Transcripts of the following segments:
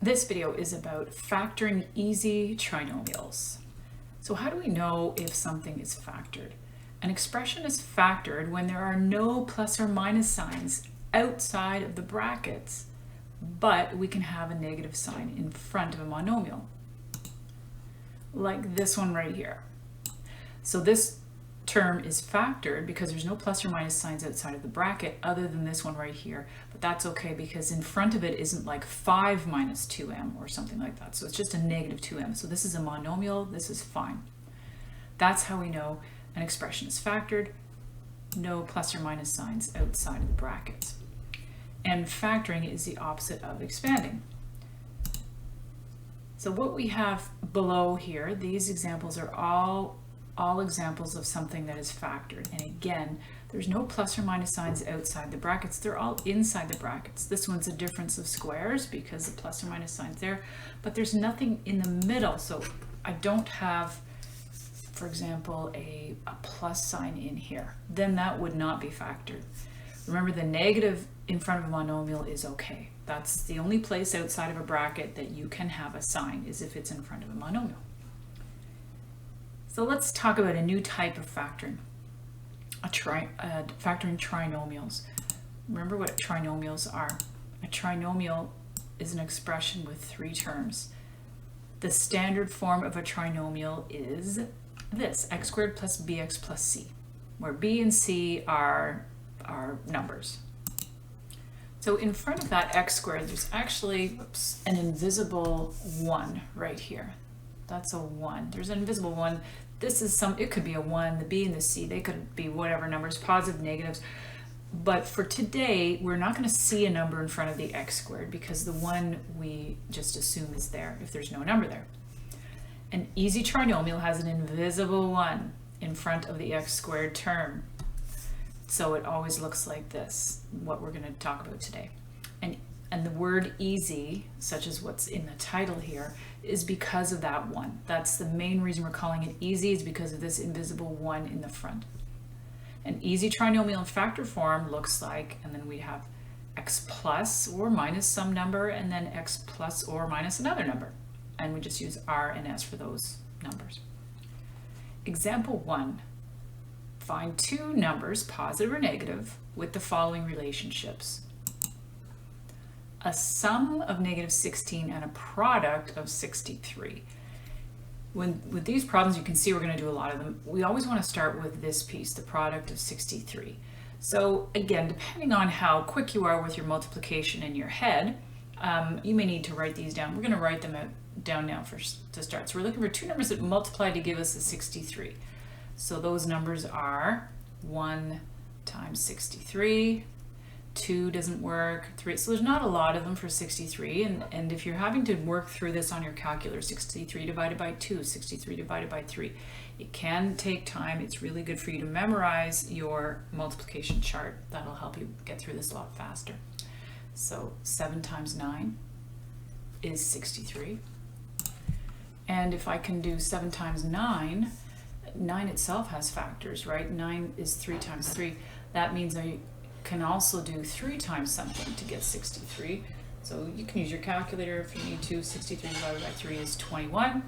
This video is about factoring easy trinomials. So how do we know if something is factored? An expression is factored when there are no plus or minus signs outside of the brackets, but we can have a negative sign in front of a monomial, like this one right here. So this term is factored because there's no plus or minus signs outside of the bracket other than this one right here, but that's okay because in front of it isn't like 5 minus 2m or something like that, so it's just a negative 2m. So this is a monomial, this is fine. That's how we know an expression is factored, no plus or minus signs outside of the brackets. And factoring is the opposite of expanding. So what we have below here, these examples are all examples of something that is factored. And again, there's no plus or minus signs outside the brackets. They're all inside the brackets. This one's a difference of squares because the plus or minus sign's there, but there's nothing in the middle. So I don't have, for example, a plus sign in here. Then that would not be factored. Remember, the negative in front of a monomial is okay. That's the only place outside of a bracket that you can have a sign, is if it's in front of a monomial. So let's talk about a new type of factoring, factoring trinomials. Remember what trinomials are. A trinomial is an expression with 3 terms. The standard form of a trinomial is this, x squared plus bx plus c, where b and c are numbers. So in front of that x squared, there's actually an invisible 1 right here. That's a 1. There's an invisible 1. This is it could be a 1, the b and the c, they could be whatever numbers, positive, negatives. But for today, we're not going to see a number in front of the x squared because the 1 we just assume is there if there's no number there. An easy trinomial has an invisible 1 in front of the x squared term. So it always looks like this, what we're going to talk about today. And the word easy, such as what's in the title here, is because of that 1. That's the main reason we're calling it easy, is because of this invisible 1 in the front. An easy trinomial in factor form looks like, and then we have x plus or minus some number, and then x plus or minus another number. And we just use r and s for those numbers. Example 1. Find 2 numbers, positive or negative, with the following relationships. A sum of negative 16 and a product of 63. With these problems, you can see we're going to do a lot of them. We always want to start with this piece, the product of 63. So again, depending on how quick you are with your multiplication in your head, you may need to write these down. We're going to write them down now to start. So we're looking for 2 numbers that multiply to give us a 63. So those numbers are 1 times 63, 2 doesn't work, 3, so there's not a lot of them for 63, and if you're having to work through this on your calculator, 63 divided by 2, 63 divided by 3, it can take time. It's really good for you to memorize your multiplication chart. That'll help you get through this a lot faster. So 7 times 9 is 63, and if I can do 7 times 9, 9 itself has factors, right? 9 is 3 times 3. That means I can also do 3 times something to get 63. So you can use your calculator if you need to. 63 divided by 3 is 21.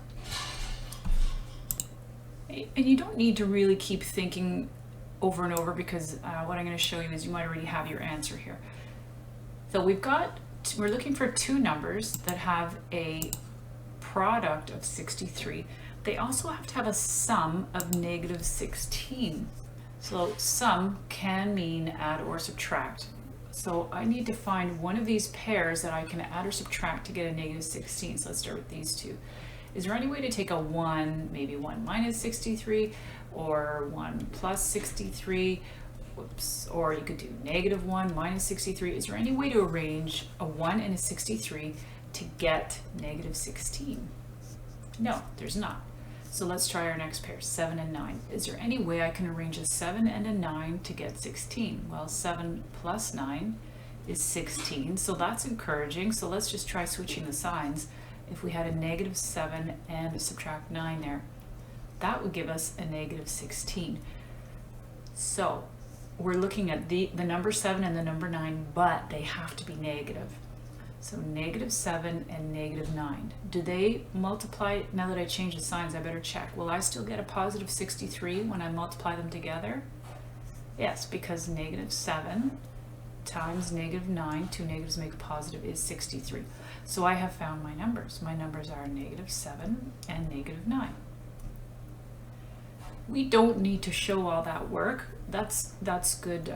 And you don't need to really keep thinking over and over because what I'm going to show you is you might already have your answer here. So we're looking for 2 numbers that have a product of 63. They also have to have a sum of negative 16. So sum can mean add or subtract. So I need to find one of these pairs that I can add or subtract to get a negative 16. So let's start with these 2. Is there any way to take a 1, maybe 1 minus 63, or 1 plus 63? Whoops. Or you could do negative 1 minus 63. Is there any way to arrange a 1 and a 63 to get negative 16? No, there's not. So let's try our next pair, 7 and 9. Is there any way I can arrange a 7 and a 9 to get 16? Well, 7 plus 9 is 16, so that's encouraging. So let's just try switching the signs. If we had a negative 7 and a subtract 9 there, that would give us a negative 16. So we're looking at the number 7 and the number 9, but they have to be negative. So negative 7 and negative 9. Do they multiply? Now that I changed the signs, I better check. Will I still get a positive 63 when I multiply them together? Yes, because negative 7 times negative 9, two negatives make a positive, is 63. So I have found my numbers. My numbers are negative 7 and negative 9. We don't need to show all that work. That's good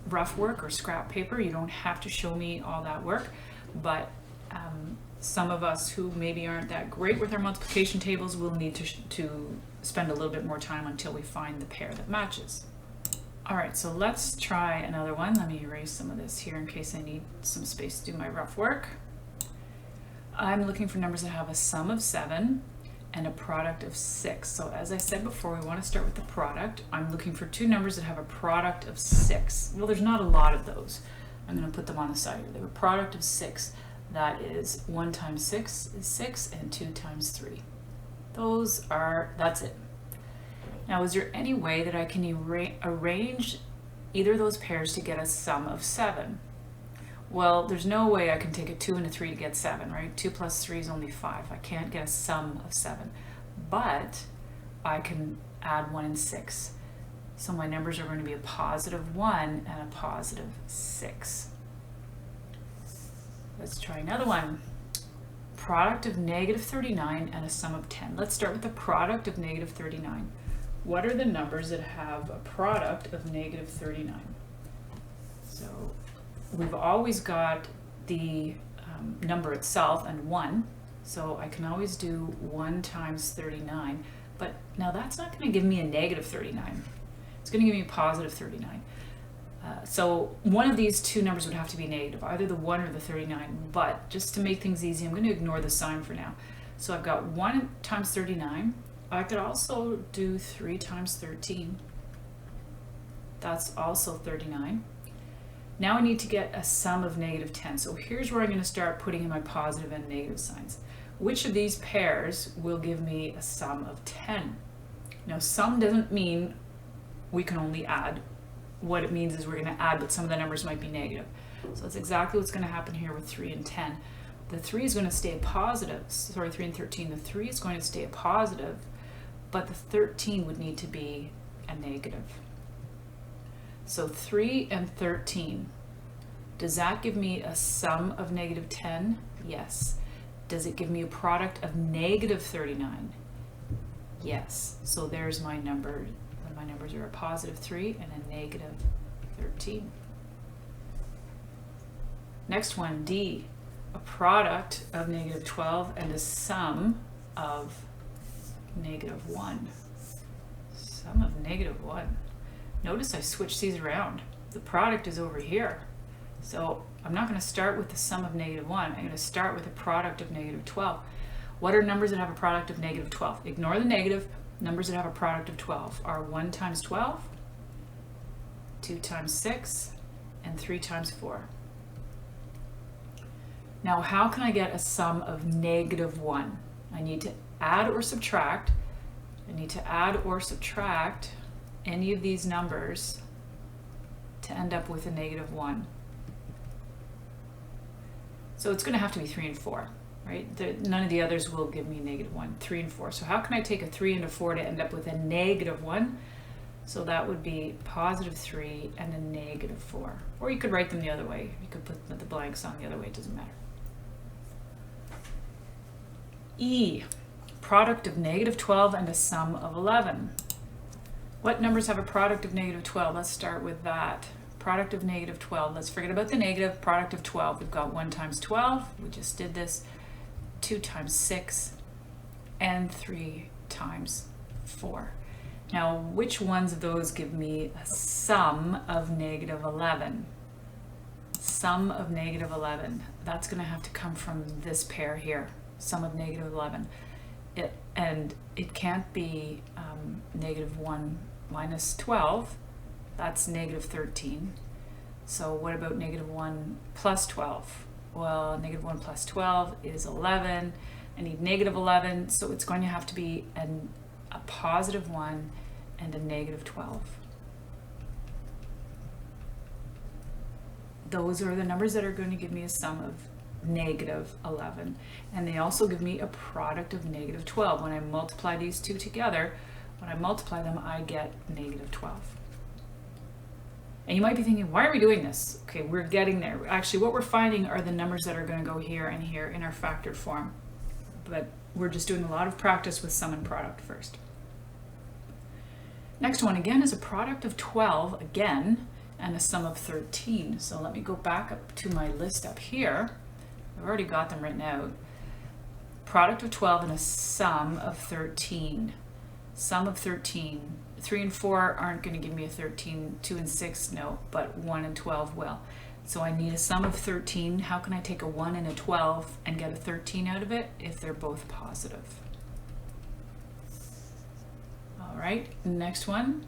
rough work or scrap paper. You don't have to show me all that work, but some of us who maybe aren't that great with our multiplication tables will need to spend a little bit more time until we find the pair that matches. All right, so let's try another one. Let me erase some of this here in case I need some space to do my rough work. I'm looking for numbers that have a sum of 7 and a product of 6. So as I said before, we want to start with the product. I'm looking for two numbers that have a product of 6. Well, there's not a lot of those. I'm going to put them on the side here. They have a product of 6. That is 1 times 6 is 6, and 2 times 3. That's it. Now, is there any way that I can arrange either of those pairs to get a sum of 7? Well, there's no way I can take a 2 and a 3 to get 7, right? 2 plus 3 is only 5. I can't get a sum of 7, but I can add 1 and 6. So my numbers are going to be a positive 1 and a positive 6. Let's try another one. Product of negative 39 and a sum of 10. Let's start with the product of negative 39. What are the numbers that have a product of negative 39? So we've always got the number itself and 1. So I can always do 1 times 39. But now that's not going to give me a negative 39. It's going to give me a positive 39. So one of these two numbers would have to be negative, either the 1 or the 39. But just to make things easy, I'm going to ignore the sign for now. So I've got 1 times 39. I could also do 3 times 13. That's also 39. Now I need to get a sum of negative 10. So here's where I'm going to start putting in my positive and negative signs. Which of these pairs will give me a sum of 10? Now, sum doesn't mean we can only add. What it means is we're going to add, but some of the numbers might be negative. So that's exactly what's going to happen here with 3 and 10. The 3 is going to stay positive. Sorry, 3 and 13. The 3 is going to stay a positive, but the 13 would need to be a negative. So 3 and 13. Does that give me a sum of negative 10? Yes. Does it give me a product of negative 39? Yes. So there's my number. My numbers are a positive 3 and a negative 13. Next one, D. A product of negative 12 and a sum of negative 1. Sum of negative 1. Notice I switched these around. The product is over here. So I'm not going to start with the sum of negative 1. I'm going to start with a product of negative 12. What are numbers that have a product of negative 12? Ignore the negative. Numbers that have a product of 12 are 1 times 12, 2 times 6, and 3 times 4. Now, how can I get a sum of negative 1? I need to add or subtract. I need to add or subtract any of these numbers to end up with a negative 1. So it's going to have to be 3 and 4, right? None of the others will give me negative 1, 3 and 4. So how can I take a 3 and a 4 to end up with a negative 1? So that would be positive 3 and a negative 4. Or you could write them the other way. You could put the blanks on the other way, it doesn't matter. E, product of negative 12 and a sum of 11. What numbers have a product of negative 12? Let's start with that. Product of negative 12. Let's forget about the negative. Product of 12. We've got 1 times 12. We just did this. 2 times 6. And 3 times 4. Now, which ones of those give me a sum of negative 11? Sum of negative 11. That's going to have to come from this pair here. Sum of negative 11. It can't be negative 1 minus 12. That's negative 13. So what about negative 1 plus 12? Well, negative 1 plus 12 is 11. I need negative 11, so it's going to have to be a positive 1 and a negative 12. Those are the numbers that are going to give me a sum of negative 11. And they also give me a product of negative 12. When I multiply these two together, when I multiply them, I get negative 12. And you might be thinking, why are we doing this? Okay, we're getting there. Actually, what we're finding are the numbers that are going to go here and here in our factored form. But we're just doing a lot of practice with sum and product first. Next one, again, is a product of 12, again, and a sum of 13. So let me go back up to my list up here. I've already got them written out. Product of 12 and a sum of 13. Sum of 13. 3 and 4 aren't going to give me a 13. 2 and 6, no, but 1 and 12 will. So I need a sum of 13. How can I take a 1 and a 12 and get a 13 out of it if they're both positive? All right, next one.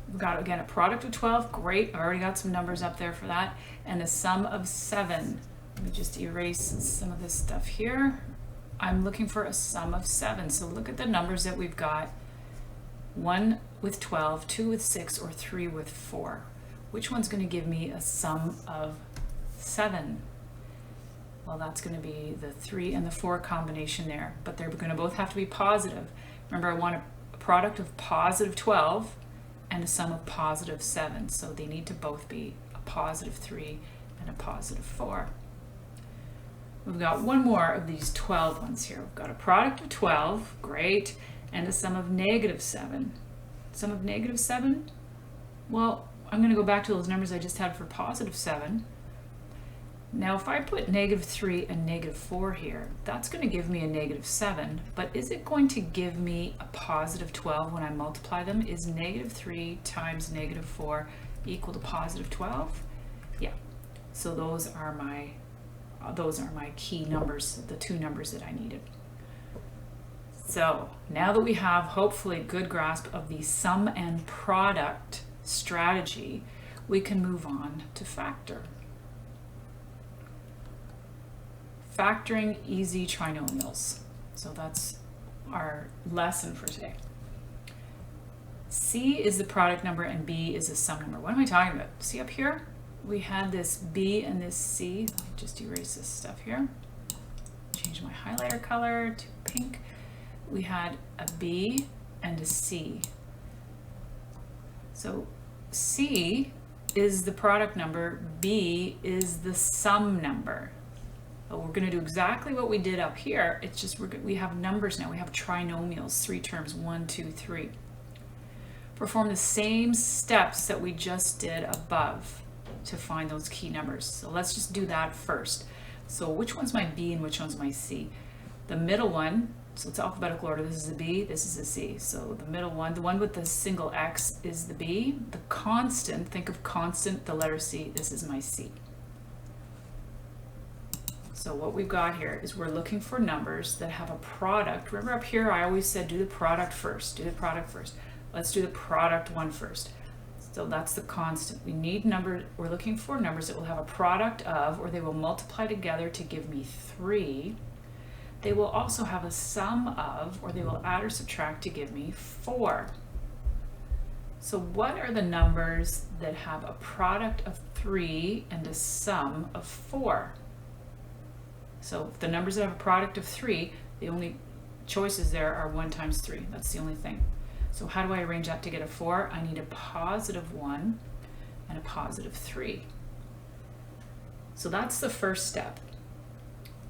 We've got, again, a product of 12. Great, I already got some numbers up there for that. And a sum of 7. Let me just erase some of this stuff here. I'm looking for a sum of 7. So look at the numbers that we've got. 1 with 12, 2 with 6, or 3 with 4. Which one's going to give me a sum of 7? Well, that's going to be the 3 and the 4 combination there, but they're going to both have to be positive. Remember, I want a product of positive 12 and a sum of positive 7, so they need to both be a positive 3 and a positive 4. We've got one more of these 12 ones here. We've got a product of 12, great, and a sum of negative 7. Sum of negative 7? Well, I'm going to go back to those numbers I just had for positive 7. Now, if I put negative 3 and negative 4 here, that's going to give me a negative 7, but is it going to give me a positive 12 when I multiply them? Is negative 3 times negative 4 equal to positive 12? Yeah, so those are my key numbers, the two numbers that I needed. So now that we have hopefully a good grasp of the sum and product strategy, we can move on to factor. Factoring easy trinomials. So that's our lesson for today. C is the product number and B is the sum number. What am I talking about? See up here? We had this B and this C. Let me just erase this stuff here. Change my highlighter color to pink. We had a B and a C. So C is the product number, B is the sum number. But we're going to do exactly what we did up here. It's just we have numbers now. We have trinomials, 3 terms, 1, 2, 3. Perform the same steps that we just did above to find those key numbers. So let's just do that first. So which one's my B and which one's my C? The middle one, so it's alphabetical order. This is a B, this is a C. So the middle one, the one with the single X is the B. The constant, think of constant, the letter C, this is my C. So what we've got here is we're looking for numbers that have a product. Remember up here, I always said do the product first, do the product first. Let's do the product one first. So that's the constant. We need numbers, we're looking for numbers that will have a product of, or they will multiply together to give me 3. They will also have a sum of, or they will add or subtract to give me 4. So what are the numbers that have a product of 3 and a sum of 4? So the numbers that have a product of 3, the only choices there are 1 times 3. That's the only thing. So how do I arrange that to get a 4? I need a positive 1 and a positive 3. So that's the first step.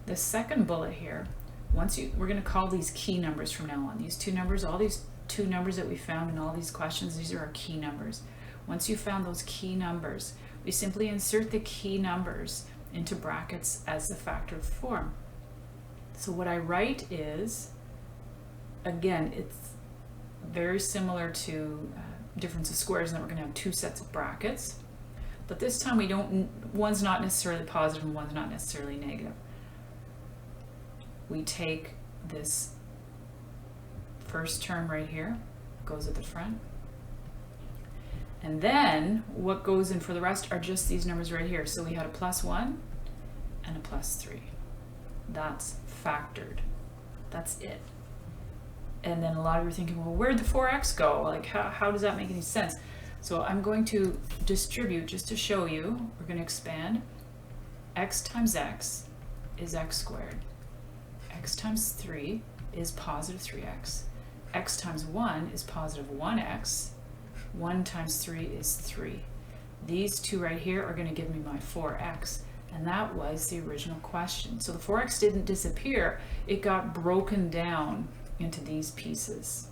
The second bullet here, we're going to call these key numbers from now on. These two numbers, all these two numbers that we found in all these questions, these are our key numbers. Once you found those key numbers, we simply insert the key numbers into brackets as the factored form. So what I write is, again, it's very similar to difference of squares, and then we're going to have 2 sets of brackets. But this time one's not necessarily positive and one's not necessarily negative. We take this first term right here, goes at the front. And then what goes in for the rest are just these numbers right here. So we had a +1 and a +3. That's factored. That's it. And then a lot of you are thinking, well, where'd the 4x go? Like, how does that make any sense? So I'm going to distribute just to show you. We're going to expand. x times x is x squared. X times 3 is positive 3x. X times 1 is positive 1x. 1 times 3 is 3. These two right here are going to give me my 4x. And that was the original question. So the 4x didn't disappear. It got broken down into these pieces.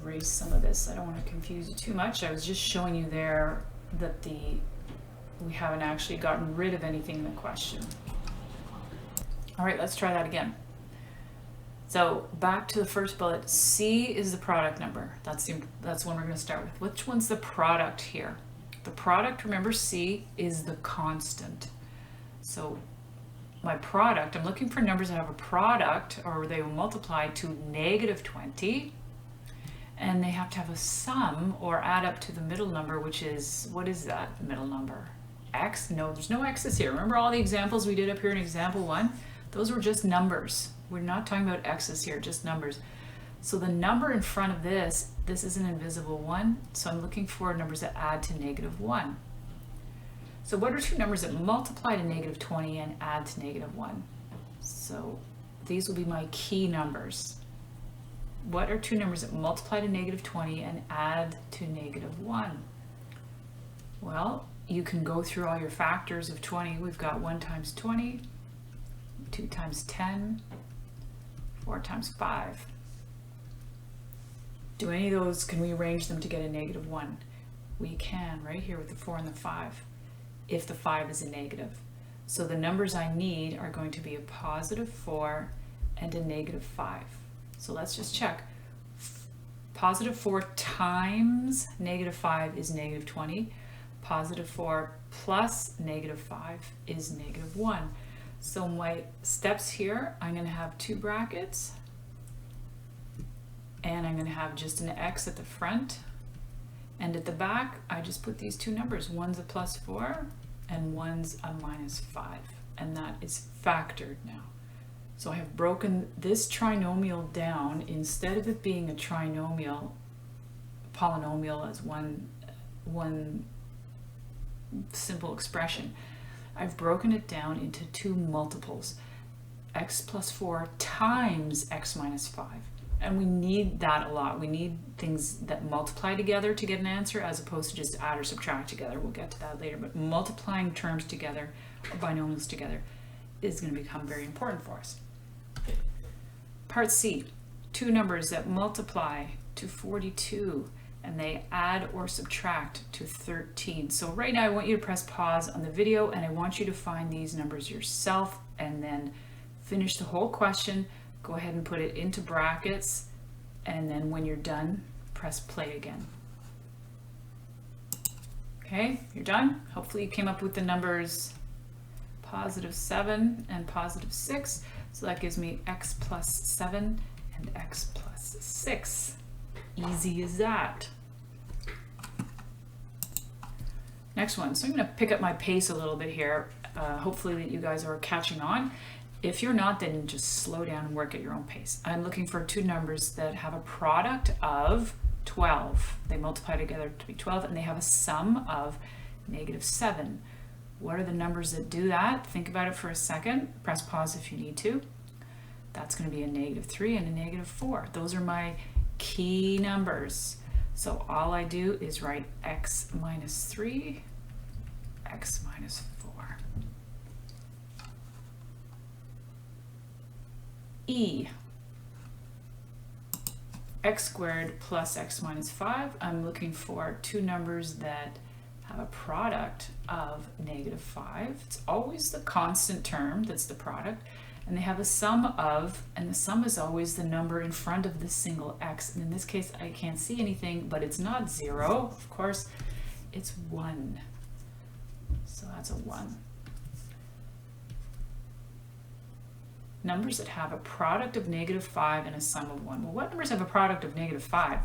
Erase some of this. I don't want to confuse you too much. I was just showing you there that we haven't actually gotten rid of anything in the question. All right, let's try that again. So back to the first bullet. C is the product number. That's one we're going to start with. Which one's the product here? The product, remember, C is the constant. So my product, I'm looking for numbers that have a product, or they will multiply to negative 20. And they have to have a sum or add up to the middle number, which is, what is that middle number? X? No, there's no x's here. Remember all the examples we did up here in example 1? Those were just numbers. We're not talking about x's here, just numbers. So the number in front of this is an invisible 1. So I'm looking for numbers that add to negative 1. So what are two numbers that multiply to negative 20 and add to negative 1? So these will be my key numbers. What are two numbers that multiply to negative 20 and add to negative 1? Well, you can go through all your factors of 20. We've got 1 times 20, 2 times 10, 4 times 5. Do any of those, can we arrange them to get a negative 1? We can, right here with the 4 and the 5, if the 5 is a negative. So the numbers I need are going to be a positive 4 and a negative 5. So let's just check. Positive 4 times negative 5 is negative 20. Positive 4 plus negative 5 is negative 1. So my steps here, I'm going to have 2 brackets. And I'm going to have just an x at the front. And at the back, I just put these two numbers. One's a plus 4 and one's a minus 5. And that is factored now. So I have broken this trinomial down. Instead of it being a trinomial, polynomial as one simple expression, I've broken it down into 2 multiples. X plus 4 times x minus 5. And we need that a lot. We need things that multiply together to get an answer as opposed to just add or subtract together. We'll get to that later. But multiplying terms together, or binomials together, is going to become very important for us. Part C, 2 numbers that multiply to 42 and they add or subtract to 13. So right now I want you to press pause on the video and I want you to find these numbers yourself and then finish the whole question. Go ahead and put it into brackets, and then when you're done, press play again. Okay, you're done. Hopefully you came up with the numbers positive 7 and positive 6. So that gives me x plus 7 and x plus 6. Easy as that. Next one. So I'm going to pick up my pace a little bit here. Hopefully that you guys are catching on. If you're not, then just slow down and work at your own pace. I'm looking for 2 numbers that have a product of 12. They multiply together to be 12, and they have a sum of negative 7. What are the numbers that do that? Think about it for a second. Press pause if you need to. That's going to be a negative 3 and a negative 4. Those are my key numbers. So all I do is write x minus 3, x minus 4. E, x squared plus x minus 5. I'm looking for 2 numbers that have a product of negative 5. It's always the constant term that's the product. And they have a sum of, and the sum is always the number in front of the single x. And in this case, I can't see anything, but it's not 0. Of course, it's 1. So that's a 1. Numbers that have a product of negative 5 and a sum of 1. Well, what numbers have a product of negative 5?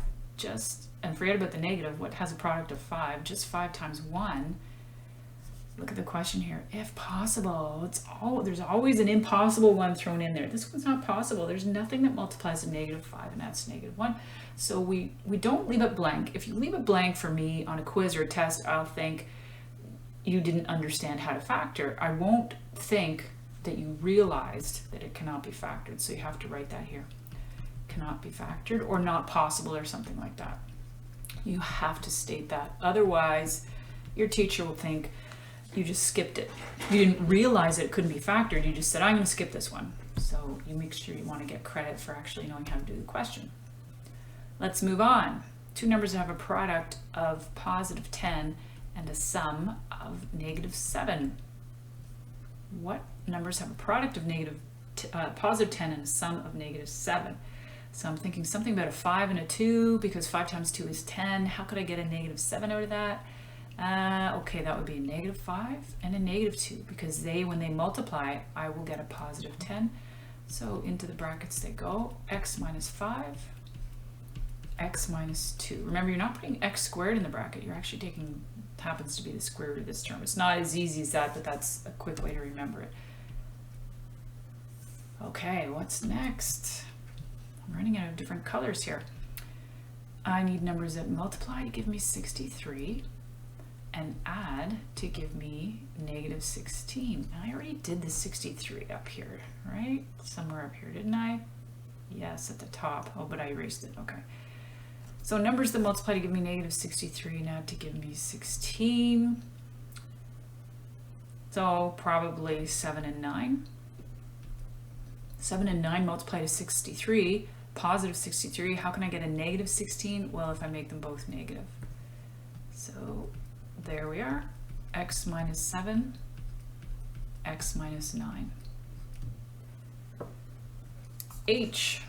And forget about the negative, what has a product of 5? Just 5 times 1. Look at the question here. If possible, there's always an impossible one thrown in there. This one's not possible. There's nothing that multiplies to negative 5 and adds to negative 1. So we don't leave it blank. If you leave it blank for me on a quiz or a test, I'll think, you didn't understand how to factor. I won't think that you realized that it cannot be factored. So you have to write that here. Cannot be factored or not possible or something like that. You have to state that. Otherwise, your teacher will think you just skipped it. You didn't realize that it couldn't be factored. You just said, I'm going to skip this one. So you make sure you want to get credit for actually knowing how to do the question. Let's move on. Two numbers that have a product of positive 10 and a sum of negative 7. What numbers have a product of positive 10 and a sum of negative 7? So I'm thinking something about a 5 and a 2, because 5 times 2 is 10. How could I get a negative 7 out of that? Okay, that would be a negative 5 and a negative 2, because when they multiply, I will get a positive 10. So into the brackets they go. X minus 5, x minus 2. Remember, you're not putting x squared in the bracket. You're actually taking, happens to be the square root of this term. It's not as easy as that, but that's a quick way to remember it. Okay, what's next? I'm running out of different colors here. I need numbers that multiply to give me 63 and add to give me negative 16. And I already did the 63 up here, right? Somewhere up here, didn't I? Yes, at the top. Oh, but I erased it. Okay. So numbers that multiply to give me negative 63 and add to give me 16. So probably 7 and 9. 7 and 9 multiply to 63, positive 63. How can I get a negative 16? Well, if I make them both negative. So there we are. X minus 7, x minus 9. H.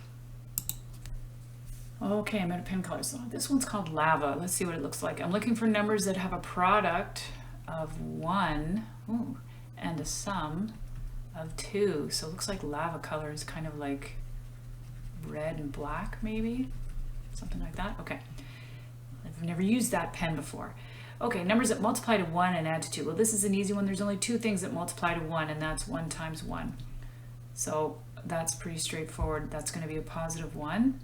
Okay, I'm out of pen colors. So this one's called lava. Let's see what it looks like. I'm looking for numbers that have a product of 1 and a sum of 2. So it looks like lava color is kind of like red and black, maybe something like that. Okay, I've never used that pen before. Okay, numbers that multiply to 1 and add to 2. Well, this is an easy one. There's only two things that multiply to 1, and that's 1 times 1. So that's pretty straightforward. That's going to be a positive 1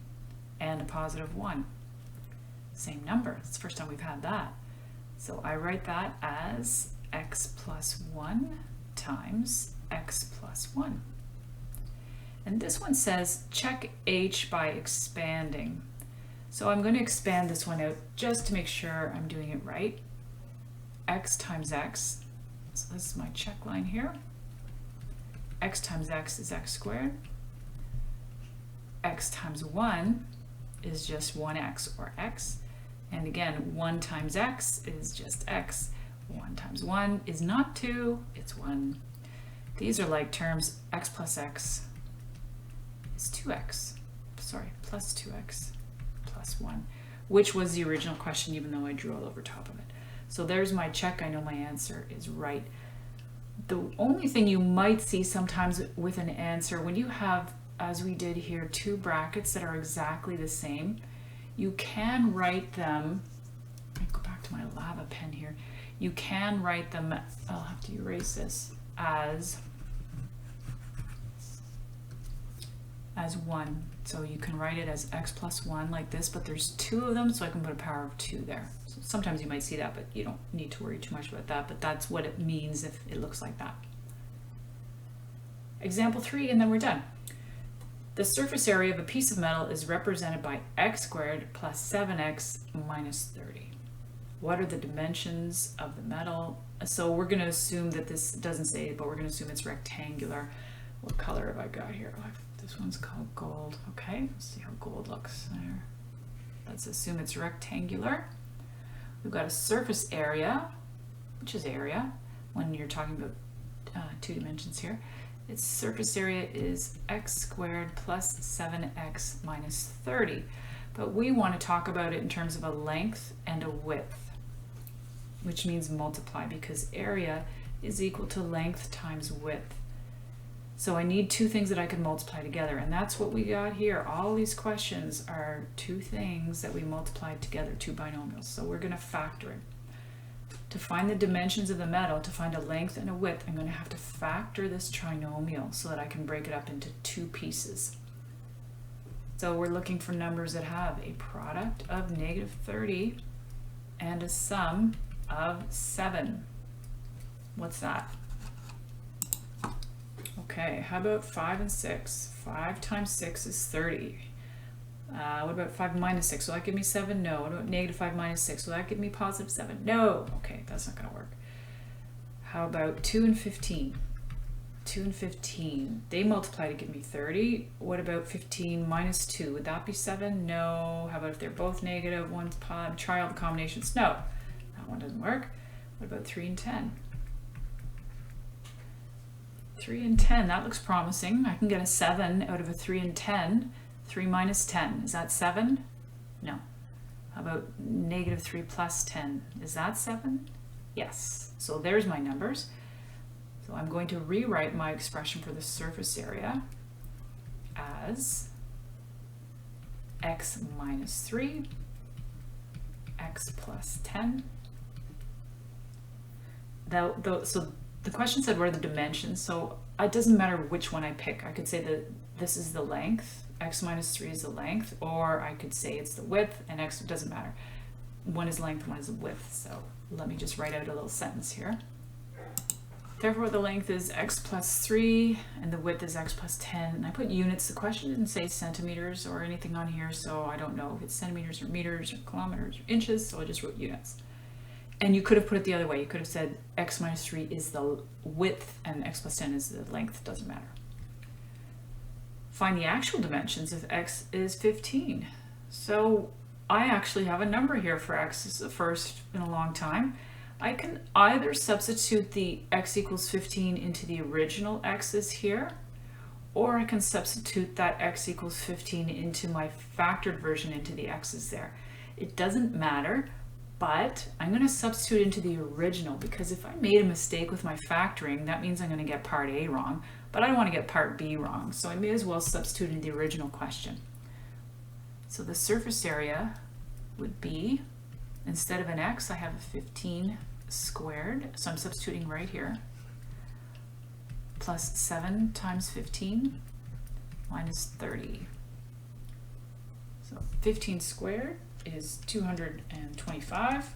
and a positive 1. Same number. It's the first time we've had that. So I write that as x plus 1 times x plus 1. And this one says check h by expanding. So I'm going to expand this one out just to make sure I'm doing it right. X times x, so this is my check line here. X times x is x squared. X times 1 is just 1x, or x. And again, 1 times x is just x. 1 times 1 is not 2, it's 1. These are like terms. X plus x is 2x. Sorry, plus 2x plus 1, which was the original question, even though I drew all over top of it. So there's my check. I know my answer is right. The only thing you might see sometimes with an answer, when you have, as we did here, two brackets that are exactly the same, you can write them, let me go back to my lava pen here, you can write them, I'll have to erase this, as 1. So you can write it as x plus 1 like this, but there's two of them, so I can put a power of 2 there. So sometimes you might see that, but you don't need to worry too much about that, but that's what it means if it looks like that. Example 3, and then we're done. The surface area of a piece of metal is represented by x squared plus 7x minus 30. What are the dimensions of the metal? So we're going to assume that this doesn't say, but we're going to assume it's rectangular. What color have I got here? This one's called gold. Okay, let's see how gold looks there. Let's assume it's rectangular. We've got a surface area, which is area when you're talking about 2 dimensions here. Its surface area is x squared plus 7x minus 30. But we want to talk about it in terms of a length and a width, which means multiply, because area is equal to length times width. So I need two things that I can multiply together, and that's what we got here. All these questions are two things that we multiplied together, two binomials. So we're going to factor it. To find the dimensions of the metal, to find a length and a width, I'm going to have to factor this trinomial so that I can break it up into two pieces. So we're looking for numbers that have a product of negative 30 and a sum of 7. What's that? Okay, how about 5 and 6? 5 times 6 is 30. What about 5 minus 6? Will that give me 7? No. What about negative 5 minus 6? Will that give me positive 7? No. Okay, that's not going to work. How about 2 and 15? 2 and 15. They multiply to give me 30. What about 15 minus 2? Would that be 7? No. How about if they're both negative? One's positive. Try all the combinations. No. That one doesn't work. What about 3 and 10? 3 and 10. That looks promising. I can get a 7 out of a 3 and 10. 3 minus 10. Is that 7? No. How about negative 3 plus 10? Is that 7? Yes. So there's my numbers. So I'm going to rewrite my expression for the surface area as x minus 3, x plus 10. So the question said what are the dimensions, so it doesn't matter which one I pick. I could say that this is the length, x minus 3 is the length, or I could say it's the width, and x, it doesn't matter. One is length, one is width. So let me just write out a little sentence here. Therefore, the length is x plus 3, and the width is x plus 10. And I put units. The question didn't say centimeters or anything on here, so I don't know if it's centimeters or meters or kilometers or inches, so I just wrote units. And you could have put it the other way. You could have said x minus 3 is the width, and x plus 10 is the length. It doesn't matter. Find the actual dimensions if x is 15. So I actually have a number here for x. This is the first in a long time. I can either substitute the x equals 15 into the original x's here, or I can substitute that x equals 15 into my factored version into the x's there. It doesn't matter, but I'm going to substitute into the original, because if I made a mistake with my factoring, that means I'm going to get part A wrong, but I don't want to get part B wrong, so I may as well substitute in the original question. So the surface area would be, instead of an x, I have a 15 squared, so I'm substituting right here, plus 7 times 15 minus 30. So 15 squared is 225,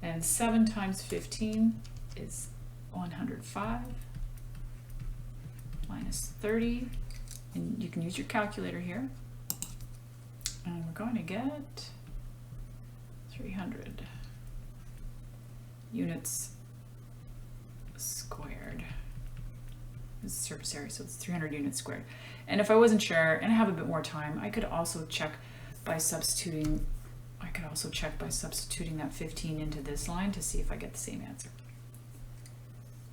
and 7 times 15 is 105 minus 30, and you can use your calculator here, and we're going to get 300 units squared. This is the surface area, so it's 300 units squared. And if I wasn't sure, and I have a bit more time, I could also check by substituting. I could also check by substituting that 15 into this line to see if I get the same answer.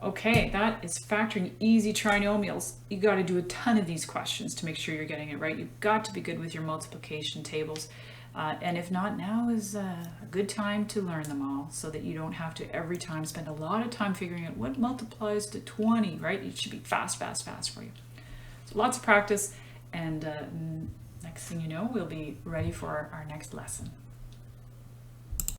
Okay, that is factoring easy trinomials. You got to do a ton of these questions to make sure you're getting it right. You've got to be good with your multiplication tables. And if not, now is a good time to learn them all so that you don't have to every time spend a lot of time figuring out what multiplies to 20, right? It should be fast, fast, fast for you. So lots of practice, and next thing you know, we'll be ready for our next lesson.